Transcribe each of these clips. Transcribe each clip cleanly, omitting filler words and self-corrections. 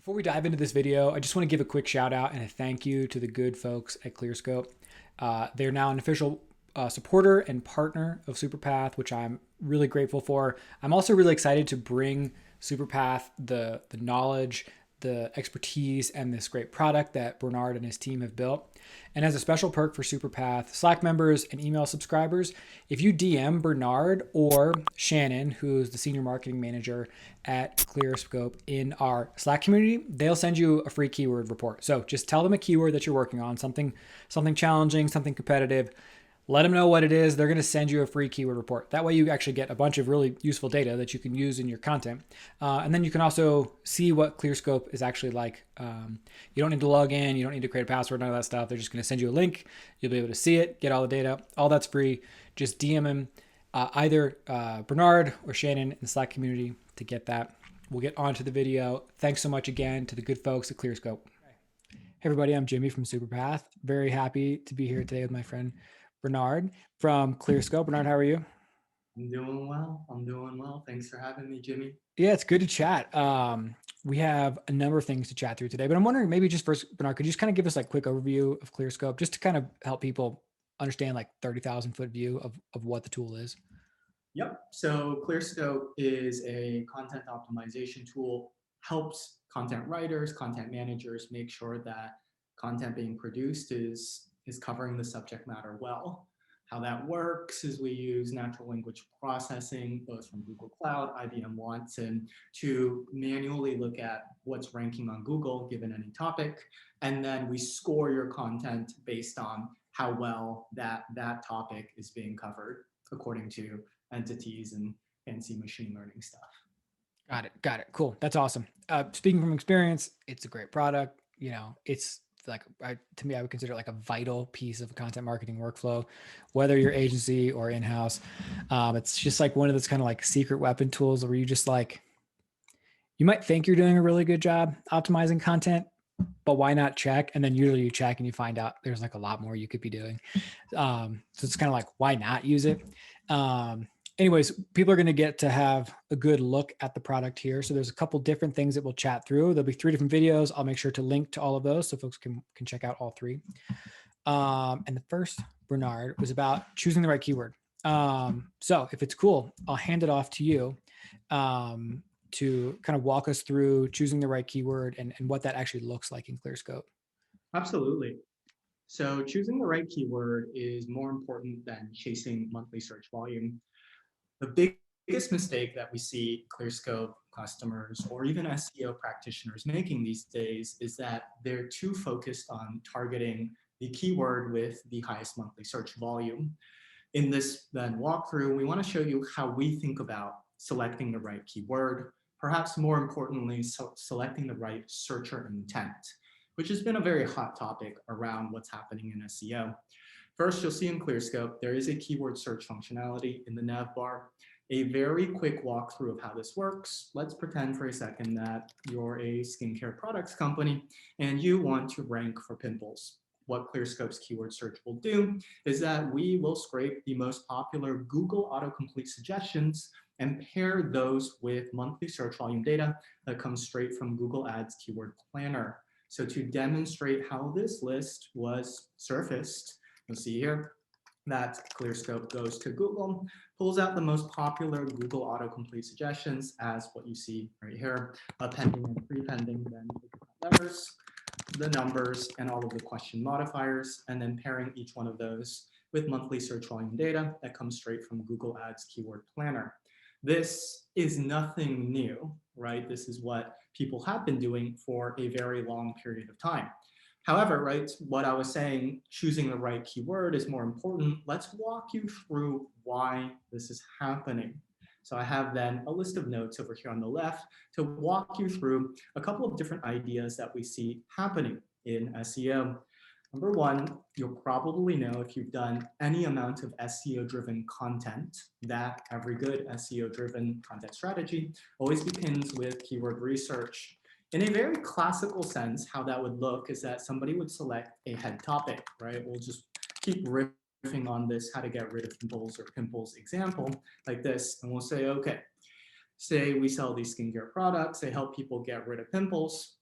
Before we dive into this video, I just want to give a quick shout out and a thank you to the good folks at Clearscope. They're now an official supporter and partner of Superpath, which I'm really grateful for. I'm also really excited to bring Superpath the knowledge, the expertise, and this great product that Bernard and his team have built. And as a special perk for Superpath Slack members and email subscribers, if you DM Bernard or Shannon, who's the senior marketing manager at Clearscope in our Slack community, they'll send you a free keyword report. So just tell them a keyword that you're working on, something challenging, something competitive. Let them know what it is. They're going to send you a free keyword report. That way you actually get a bunch of really useful data that you can use in your content. And then you can also see what Clearscope is actually like. You don't need to log in. You don't need to create a password, none of that stuff. They're just going to send you a link. You'll be able to see it, get all the data. All that's free. Just DM him, either Bernard or Shannon in the Slack community to get that. We'll get on to the video. Thanks so much again to the good folks at Clearscope. Hey everybody, I'm Jimmy from Superpath. Very happy to be here today with my friend Bernard from Clearscope. Bernard, how are you? I'm doing well. I'm doing well. Thanks for having me, Jimmy. Yeah, it's good to chat. We have a number of things to chat through today, but I'm wondering maybe just first, Bernard, could you just kind of give us like a quick overview of Clearscope just to kind of help people understand like 30,000 foot view of what the tool is? Yep. So Clearscope is a content optimization tool, helps content writers, content managers make sure that content being produced is covering the subject matter well. How that works is we use natural language processing, both from Google Cloud, IBM Watson, to manually look at what's ranking on Google given any topic. And then we score your content based on how well that topic is being covered according to entities and fancy machine learning stuff. Got it. Cool. That's awesome. Speaking from experience, it's a great product. You know, it's like, to me, I would consider it like a vital piece of content marketing workflow, whether you're agency or in-house. It's just like one of those kind of like secret weapon tools where you just like, you might think you're doing a really good job optimizing content, but why not check? And then usually you check and you find out there's like a lot more you could be doing. So it's kind of like, why not use it? Anyways, people are going to get to have a good look at the product here. So there's a couple different things that we'll chat through. There'll be 3 different videos. I'll make sure to link to all of those so folks can check out all 3. And the first, Bernard, was about choosing the right keyword. So if it's cool, I'll hand it off to you to kind of walk us through choosing the right keyword and what that actually looks like in Clearscope. Absolutely. So choosing the right keyword is more important than chasing monthly search volume. The biggest mistake that we see Clearscope customers or even SEO practitioners making these days is that they're too focused on targeting the keyword with the highest monthly search volume. In this then walkthrough, we want to show you how we think about selecting the right keyword, perhaps more importantly, selecting the right searcher intent, which has been a very hot topic around what's happening in SEO. First, you'll see in Clearscope, there is a keyword search functionality in the nav bar. A very quick walkthrough of how this works. Let's pretend for a second that you're a skincare products company and you want to rank for pimples. What Clearscope's keyword search will do is that we will scrape the most popular Google autocomplete suggestions and pair those with monthly search volume data that comes straight from Google Ads Keyword Planner. So to demonstrate how this list was surfaced, you'll see here that Clearscope goes to Google, pulls out the most popular Google autocomplete suggestions as what you see right here, pending and pre-pending, then letters, the numbers, and all of the question modifiers, and then pairing each one of those with monthly search volume data that comes straight from Google Ads Keyword Planner. This is nothing new, right? This is what people have been doing for a very long period of time. However, right, what I was saying, choosing the right keyword is more important. Let's walk you through why this is happening. So I have then a list of notes over here on the left to walk you through a couple of different ideas that we see happening in SEO. Number one, you'll probably know if you've done any amount of SEO-driven content that every good SEO-driven content strategy always begins with keyword research. In a very classical sense, how that would look is that somebody would select a head topic, right? We'll just keep riffing on this how to get rid of pimples or pimples example like this, and we'll say, okay, say we sell these skincare products, they help people get rid of pimples.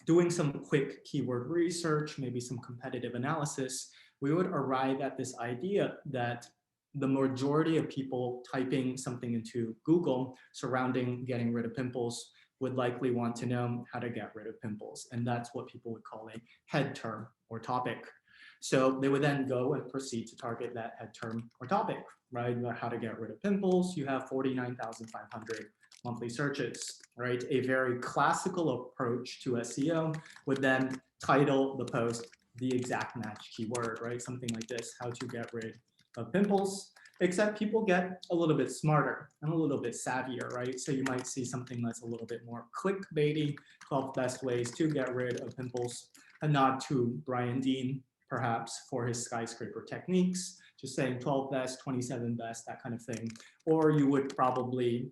doing some quick keyword research, maybe some competitive analysis, we would arrive at this idea that the majority of people typing something into Google surrounding getting rid of pimples would likely want to know how to get rid of pimples. And that's what people would call a head term or topic. So they would then go and proceed to target that head term or topic, right? How to get rid of pimples. You have 49,500 monthly searches, right? A very classical approach to SEO would then title the post the exact match keyword, right? Something like this, how to get rid of pimples, except people get a little bit smarter and a little bit savvier, right? So you might see something that's a little bit more clickbaity, 12 best ways to get rid of pimples, a nod to Brian Dean, perhaps, for his skyscraper techniques, just saying 12 best, 27 best, that kind of thing. Or you would probably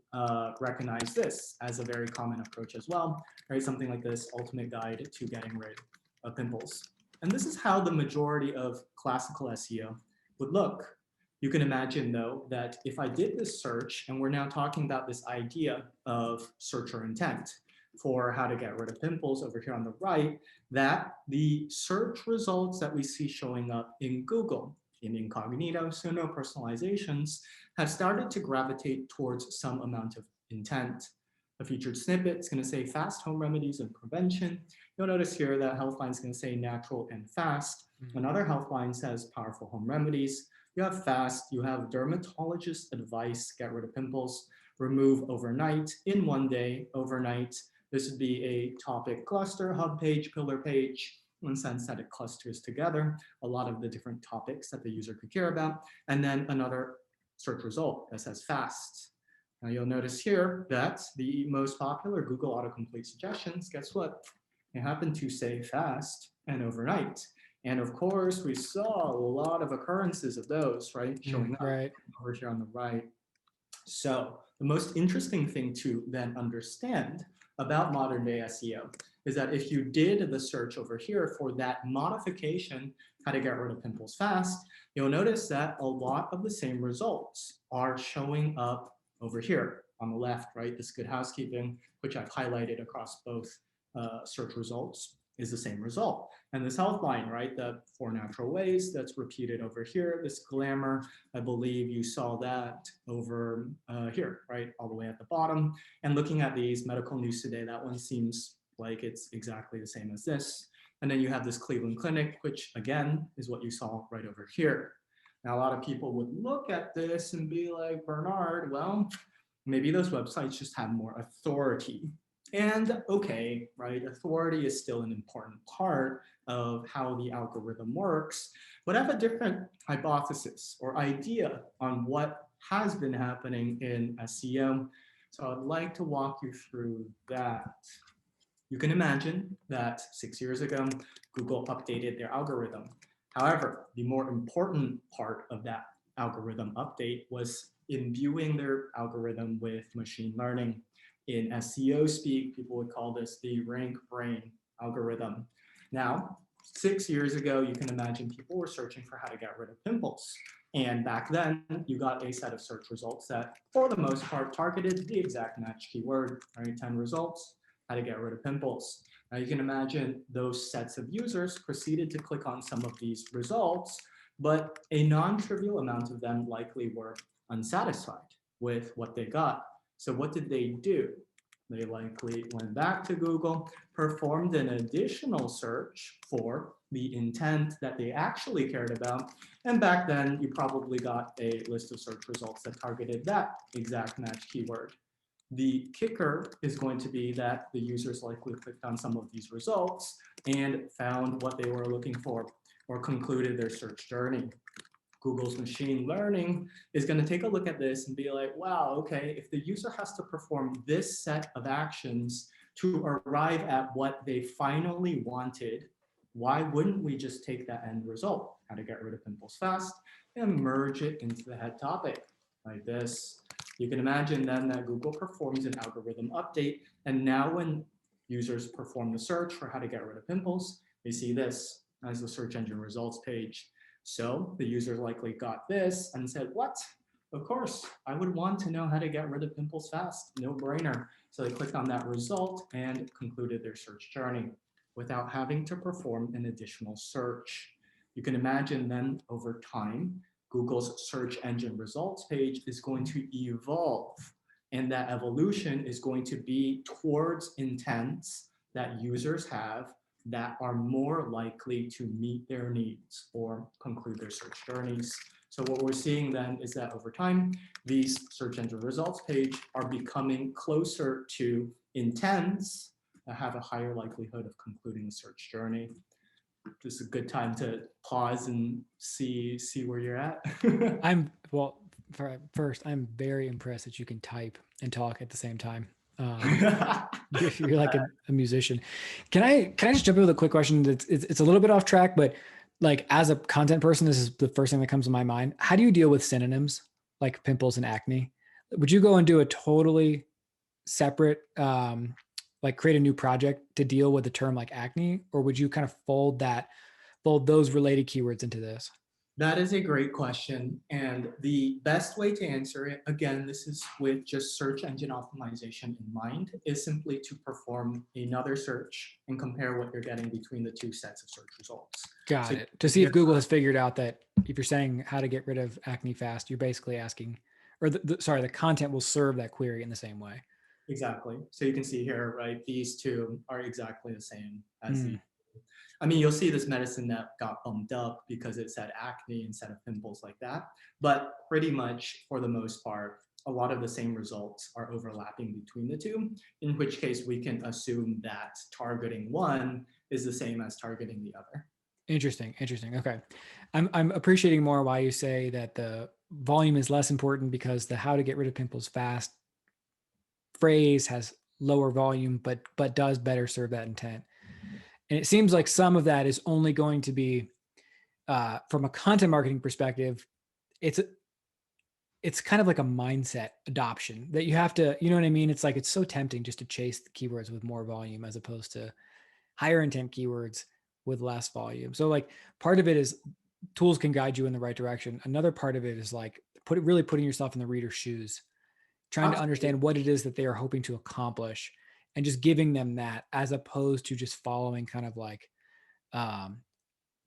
recognize this as a very common approach as well, right? Something like this, ultimate guide to getting rid of pimples. And this is how the majority of classical SEO would look. You can imagine, though, that if I did this search, and we're now talking about this idea of searcher intent for how to get rid of pimples over here on the right, that the search results that we see showing up in Google in incognito, so no personalizations, have started to gravitate towards some amount of intent. A featured snippet is going to say fast home remedies and prevention. You'll notice here that Healthline is going to say natural and fast. Another Healthline says powerful home remedies. You have fast, you have dermatologist advice, get rid of pimples, remove overnight, in one day, overnight. This would be a topic cluster, hub page, pillar page, in the sense that it clusters together a lot of the different topics that the user could care about. And then another search result that says fast. Now you'll notice here that the most popular Google autocomplete suggestions, guess what? They happen to say fast and overnight. And of course, we saw a lot of occurrences of those, right? Showing up over here on the right. So the most interesting thing to then understand about modern day SEO is that if you did the search over here for that modification, how to get rid of pimples fast, you'll notice that a lot of the same results are showing up over here on the left, right? This good housekeeping, which I've highlighted across both search results, is the same result. And this Healthline, right, the 4 natural ways, that's repeated over here. This glamour, I believe you saw that over here, right, all the way at the bottom. And looking at these, medical news today, that one seems like it's exactly the same as this. And then you have this Cleveland Clinic, which again is what you saw right over here. Now, a lot of people would look at this and be like, Bernard, well, maybe those websites just have more authority. And okay, right, authority is still an important part of how the algorithm works, but I have a different hypothesis or idea on what has been happening in SEO. So I'd like to walk you through that. You can imagine that 6 years ago, Google updated their algorithm. However, the more important part of that algorithm update was imbuing their algorithm with machine learning. In SEO speak, people would call this the rank brain algorithm. Now, 6 years ago, you can imagine people were searching for how to get rid of pimples. And back then, you got a set of search results that, for the most part, targeted the exact match keyword, right? 10 results, how to get rid of pimples. Now, you can imagine those sets of users proceeded to click on some of these results, but a non-trivial amount of them likely were unsatisfied with what they got. So what did they do? They likely went back to Google, performed an additional search for the intent that they actually cared about. And back then, you probably got a list of search results that targeted that exact match keyword. The kicker is going to be that the users likely clicked on some of these results and found what they were looking for or concluded their search journey. Google's machine learning is going to take a look at this and be like, wow, okay, if the user has to perform this set of actions to arrive at what they finally wanted, why wouldn't we just take that end result, how to get rid of pimples fast, and merge it into the head topic like this? You can imagine then that Google performs an algorithm update, and now when users perform the search for how to get rid of pimples, they see this as the search engine results page. So the user likely got this and said, what? Of course, I would want to know how to get rid of pimples fast, no brainer. So they clicked on that result and concluded their search journey. without having to perform an additional search. You can imagine then over time, Google's search engine results page is going to evolve. And that evolution is going to be towards intents that users have that are more likely to meet their needs or conclude their search journeys. So what we're seeing then is that over time, these search engine results page are becoming closer to intents that have a higher likelihood of concluding the search journey. This is a good time to pause and see where you're at. Well, first, I'm very impressed that you can type and talk at the same time. You're like a musician. Can I just jump in with a quick question? It's a little bit off track, but like as a content person, this is the first thing that comes to my mind. How do you deal with synonyms like pimples and acne? Would you go and do a totally separate, like create a new project to deal with the term like acne, or would you kind of fold those related keywords into this? That is a great question. And the best way to answer it, again, this is with just search engine optimization in mind, is simply to perform another search and compare what you're getting between the two sets of search results. Got So it. To see if Google has figured out that if you're saying how to get rid of acne fast, you're basically asking, or the content will serve that query in the same way. exactly. So you can see here, right, these two are exactly the same as the, Mm. I mean, you'll see this medicine that got bumped up because it said acne instead of pimples like that. But pretty much for the most part, a lot of the same results are overlapping between the two, in which case we can assume that targeting one is the same as targeting the other. Interesting. Okay. I'm appreciating more why you say that the volume is less important because the how to get rid of pimples fast phrase has lower volume, but does better serve that intent. And it seems like some of that is only going to be from a content marketing perspective. It's kind of like a mindset adoption that you have to, you know what I mean? It's like, it's so tempting just to chase the keywords with more volume as opposed to higher intent keywords with less volume. So like part of it is tools can guide you in the right direction. Another part of it is like really putting yourself in the reader's shoes, trying to Absolutely. understand what it is that they are hoping to accomplish and just giving them that as opposed to just following kind of like um,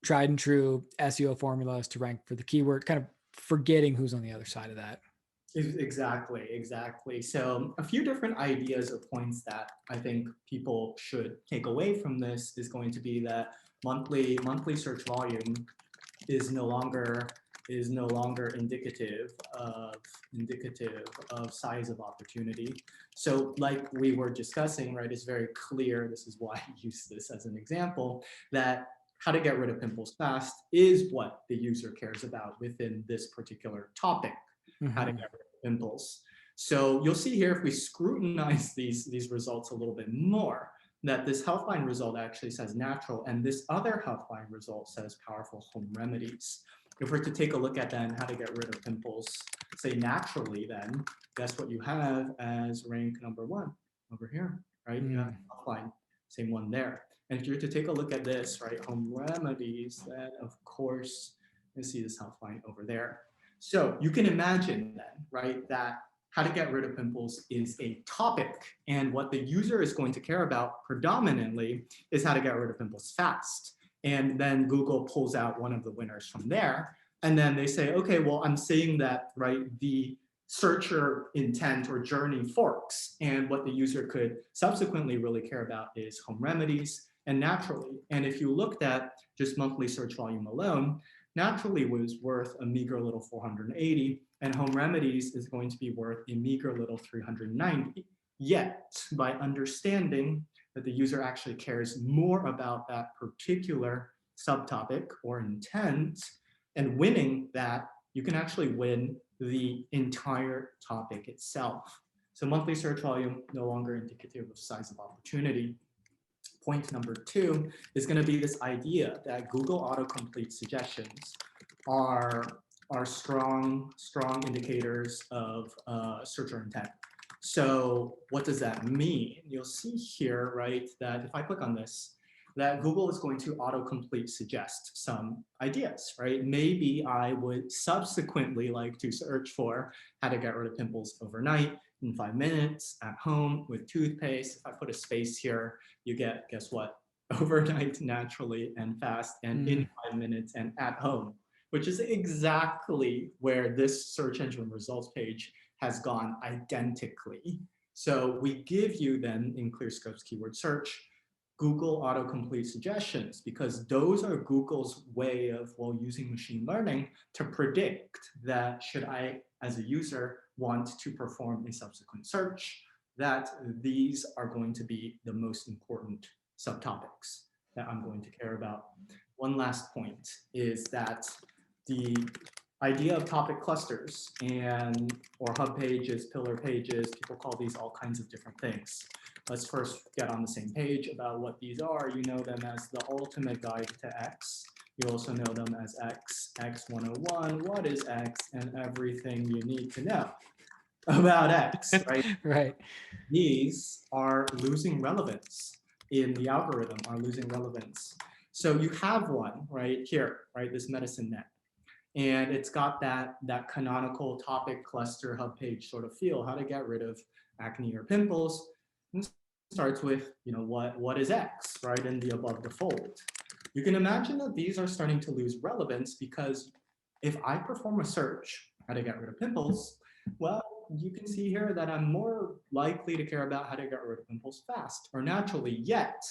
tried and true SEO formulas to rank for the keyword, kind of forgetting who's on the other side of that. Exactly. So a few different ideas or points that I think people should take away from this is going to be that monthly search volume is no longer indicative of size of opportunity. So like we were discussing, right, it's very clear, this is why I use this as an example, that how to get rid of pimples fast is what the user cares about within this particular topic, how to get rid of pimples. So you'll see here, if we scrutinize these results a little bit more, that this Healthline result actually says natural, and this other Healthline result says powerful home remedies. If we're to take a look at then how to get rid of pimples, say naturally, then guess what you have as rank number one over here, right? You have Healthline, same one there. And if you're to take a look at this, right, home remedies, then of course, you see this Healthline over there. So you can imagine then, right, that how to get rid of pimples is a topic, and what the user is going to care about predominantly is how to get rid of pimples fast. And then Google pulls out one of the winners from there, and then they say, okay, well, I'm saying that, right, the searcher intent or journey forks, and what the user could subsequently really care about is home remedies and naturally. And if you looked at just monthly search volume alone, naturally was worth a meager little 480, and home remedies is going to be worth a meager little 390. Yet, by understanding that the user actually cares more about that particular subtopic or intent and winning that, you can actually win the entire topic itself. So monthly search volume, no longer indicative of size of opportunity. Point number two is going to be this idea that Google autocomplete suggestions are strong indicators of searcher intent. So what does that mean? You'll see here, right, that if I click on this, that Google is going to autocomplete suggest some ideas, right? Maybe I would subsequently like to search for how to get rid of pimples overnight in 5 minutes at home with toothpaste. If I put a space here, you get, guess what? overnight naturally and fast and in 5 minutes and at home, which is exactly where this search engine results page has gone identically. So we give you then in Clearscope's keyword search, Google autocomplete suggestions, because those are Google's way of, well, using machine learning to predict that should I, as a user, want to perform a subsequent search, that these are going to be the most important subtopics that I'm going to care about. One last point is that the idea of topic clusters and or hub pages, pillar pages, people call these all kinds of different things. Let's first get on the same page about what these are. You know them as the ultimate guide to X. You also know them as X, X101, what is X, and everything you need to know about X, right? Right. These are losing relevance in the algorithm, are losing relevance. So you have one right here, right? This medicine net. And it's got that canonical topic cluster hub page sort of feel, how to get rid of acne or pimples. And it starts with, what is X, right? In the above the fold. You can imagine that these are starting to lose relevance because if I perform a search, how to get rid of pimples, well, you can see here that I'm more likely to care about how to get rid of pimples fast or naturally, yet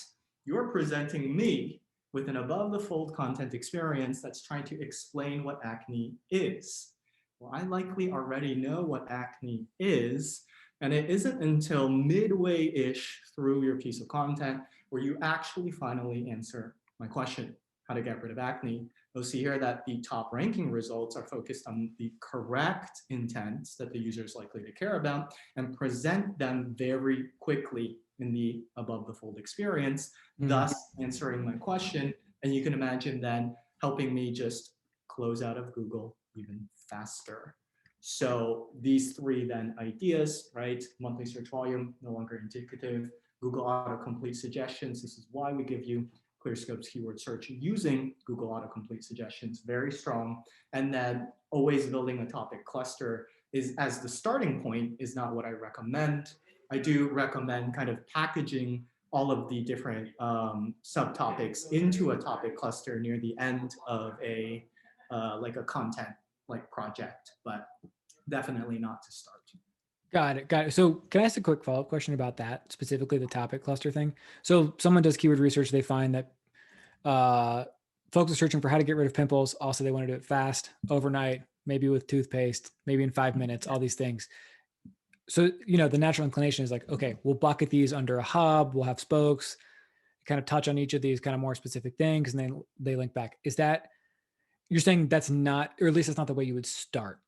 you're presenting me with an above the fold content experience that's trying to explain what acne is. Well, I likely already know what acne is, and it isn't until midway-ish through your piece of content where you actually finally answer my question, how to get rid of acne. You'll see here that the top ranking results are focused on the correct intents that the user is likely to care about and present them very quickly in the above the fold experience, thus answering my question. And you can imagine then helping me just close out of Google even faster. So these three then ideas, right? Monthly search volume, no longer indicative. Google autocomplete suggestions. This is why we give you Clearscope's keyword search using Google autocomplete suggestions, very strong. And then always building a topic cluster is as the starting point is not what I recommend. I do recommend kind of packaging all of the different subtopics into a topic cluster near the end of a like a content like project, but definitely not to start. Got it. Got it. So can I ask a quick follow-up question about that, specifically the topic cluster thing? So someone does keyword research, they find that uh, folks are searching for how to get rid of pimples. Also, they want to do it fast, overnight, maybe with toothpaste, maybe in 5 minutes, all these things. So, the natural inclination is like, okay, we'll bucket these under a hub, we'll have spokes, kind of touch on each of these kind of more specific things, and then they link back. Is that, you're saying that's not, or at least that's not the way you would start?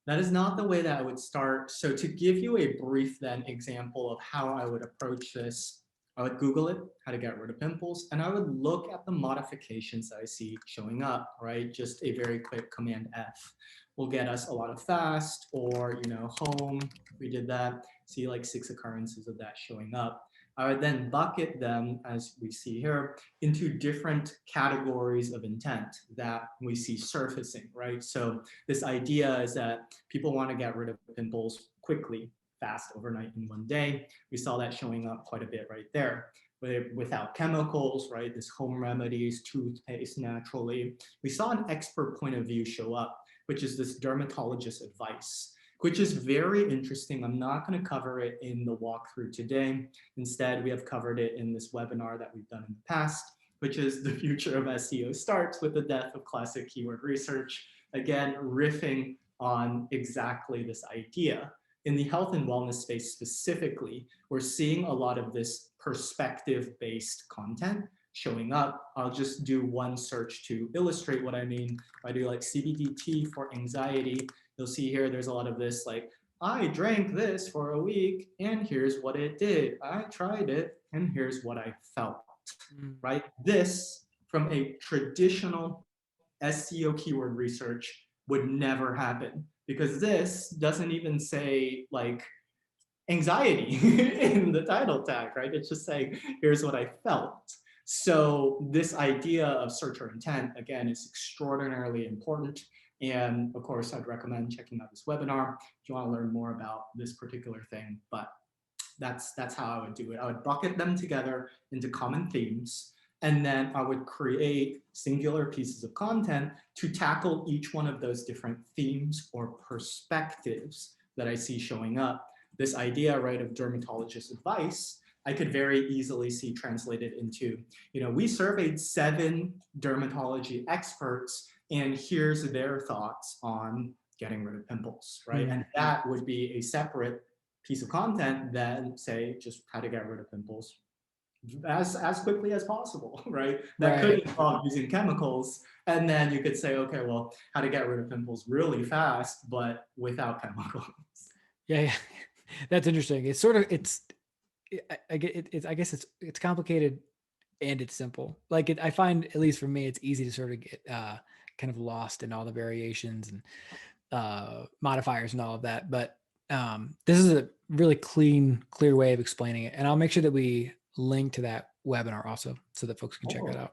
That is not the way that I would start. So to give you a brief then example of how I would approach this, I would Google it, how to get rid of pimples, and I would look at the modifications that I see showing up, right? Just a very quick Command F will get us a lot of fast or, home. We did that, see like 6 occurrences of that showing up. I would then bucket them, as we see here, into different categories of intent that we see surfacing, right? So this idea is that people want to get rid of pimples quickly, fast, overnight in one day. We saw that showing up quite a bit right there. Without chemicals, right? This home remedies, toothpaste naturally. We saw an expert point of view show up, which is this dermatologist advice, which is very interesting. I'm not going to cover it in the walkthrough today. Instead, we have covered it in this webinar that we've done in the past, which is the future of SEO starts with the death of classic keyword research. Again, riffing on exactly this idea. In the health and wellness space specifically, we're seeing a lot of this perspective-based content showing up. I'll just do one search to illustrate what I mean. If I do like CBD tea for anxiety, you'll see here there's a lot of this like, I drank this for a week and here's what it did. I tried it and here's what I felt, right? This from a traditional SEO keyword research would never happen because this doesn't even say like anxiety in the title tag, right? It's just saying, here's what I felt. So this idea of searcher intent, again, is extraordinarily important. And of course, I'd recommend checking out this webinar if you want to learn more about this particular thing. But that's how I would do it. I would bucket them together into common themes. And then I would create singular pieces of content to tackle each one of those different themes or perspectives that I see showing up. This idea, right, of dermatologist advice, I could very easily see translated into, we surveyed 7 dermatology experts, and here's their thoughts on getting rid of pimples, right? And that would be a separate piece of content than, say, just how to get rid of pimples as quickly as possible, right? That could involve using chemicals, and then you could say, okay, well, how to get rid of pimples really fast, but without chemicals. Yeah. That's interesting. It's sort of I guess it's complicated and it's simple. Like I find, at least for me, it's easy to sort of get kind of lost in all the variations and modifiers and all of that. But this is a really clear way of explaining it. And I'll make sure that we link to that webinar also so that folks can check that out.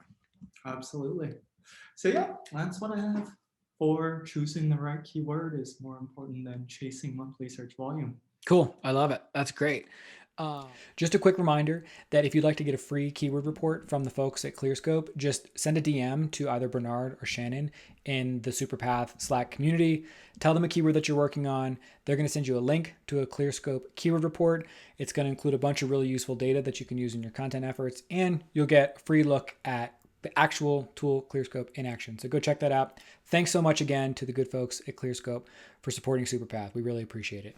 Absolutely. So yeah, that's what I have for choosing the right keyword is more important than chasing monthly search volume. Cool. I love it. That's great. Just a quick reminder that if you'd like to get a free keyword report from the folks at Clearscope, just send a DM to either Bernard or Shannon in the Superpath Slack community. Tell them a keyword that you're working on. They're going to send you a link to a Clearscope keyword report. It's going to include a bunch of really useful data that you can use in your content efforts, and you'll get a free look at the actual tool Clearscope in action. So go check that out. Thanks so much again to the good folks at Clearscope for supporting Superpath. We really appreciate it.